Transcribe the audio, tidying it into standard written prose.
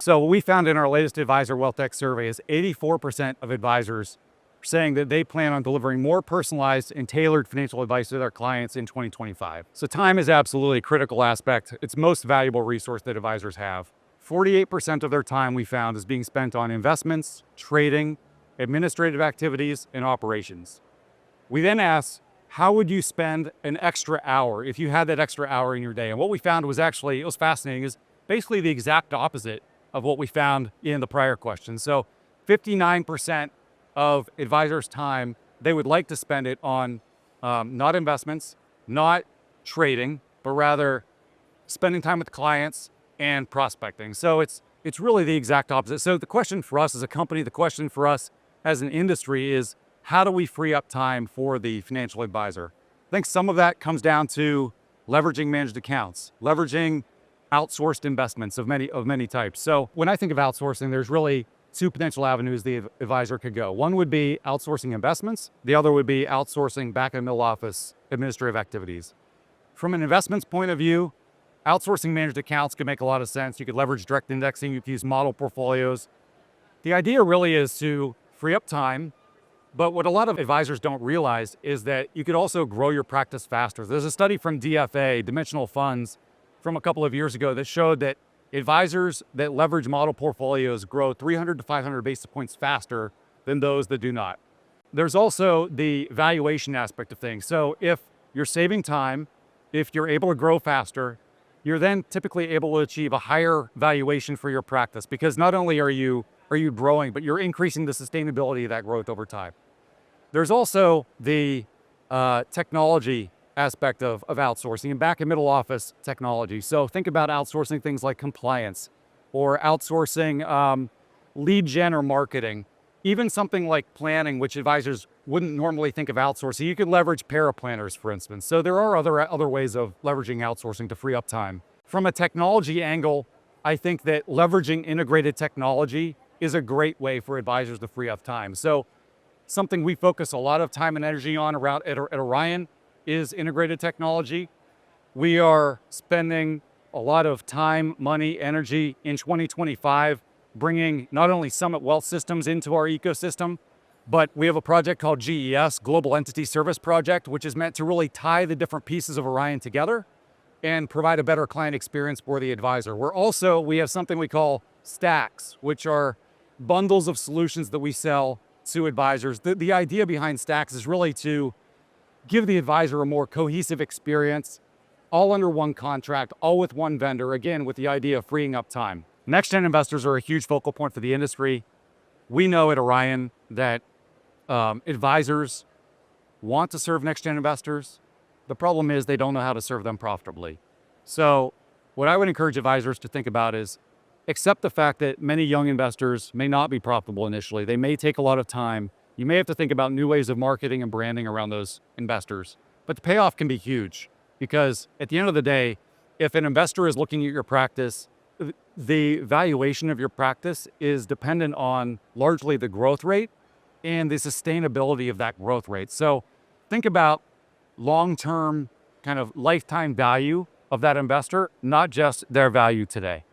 So what we found in our latest advisor WealthTech survey is 84% of advisors are saying that they plan on delivering more personalized and tailored financial advice to their clients in 2025. So time is absolutely a critical aspect. It's the most valuable resource that advisors have. 48% of their time we found is being spent on investments, trading, administrative activities, and operations. We then asked, how would you spend an extra hour if you had that extra hour in your day? And what we found was actually, it was fascinating, is basically the exact opposite of what we found in the prior question. So 59% of advisors' time, they would like to spend it on not investments, not trading, but rather spending time with clients and prospecting. So it's really the exact opposite. So the question for us as a company, the question for us as an industry is, how do we free up time for the financial advisor? I think some of that comes down to leveraging managed accounts, leveraging outsourced investments of many types. So when I think of outsourcing, there's really two potential avenues the advisor could go. One would be outsourcing investments. The other would be outsourcing back and middle office administrative activities. From an investments point of view, outsourcing managed accounts could make a lot of sense. You could leverage direct indexing, you could use model portfolios. The idea really is to free up time, but what a lot of advisors don't realize is that you could also grow your practice faster. There's a study from DFA, Dimensional Funds, from a couple of years ago that showed that advisors that leverage model portfolios grow 300 to 500 basis points faster than those that do not. There's also the valuation aspect of things. So if you're saving time, if you're able to grow faster, you're then typically able to achieve a higher valuation for your practice, because not only are you growing, but you're increasing the sustainability of that growth over time. There's also the technology aspect of outsourcing and back and middle office technology. So think about outsourcing things like compliance, or outsourcing lead gen or marketing, even something like planning, which advisors wouldn't normally think of outsourcing. You could leverage paraplanners, for instance. So there are other ways of leveraging outsourcing to free up time. From a technology angle, I think that leveraging integrated technology is a great way for advisors to free up time. So something we focus a lot of time and energy on around at Orion is integrated technology. We are spending a lot of time, money, energy in 2025 bringing not only Summit Wealth Systems into our ecosystem, but we have a project called GES, Global Entity Service Project, which is meant to really tie the different pieces of Orion together and provide a better client experience for the advisor. We have something we call stacks, which are bundles of solutions that we sell to advisors. The idea behind stacks is really to give the advisor a more cohesive experience, all under one contract, all with one vendor, again, with the idea of freeing up time. Next-gen investors are a huge focal point for the industry. We know at Orion that advisors want to serve next-gen investors. The problem is they don't know how to serve them profitably. So what I would encourage advisors to think about is accept the fact that many young investors may not be profitable initially. They may take a lot of time. You may have to think about new ways of marketing and branding around those investors. But the payoff can be huge, because at the end of the day, if an investor is looking at your practice, the valuation of your practice is dependent on largely the growth rate and the sustainability of that growth rate. So think about long-term kind of lifetime value of that investor, not just their value today.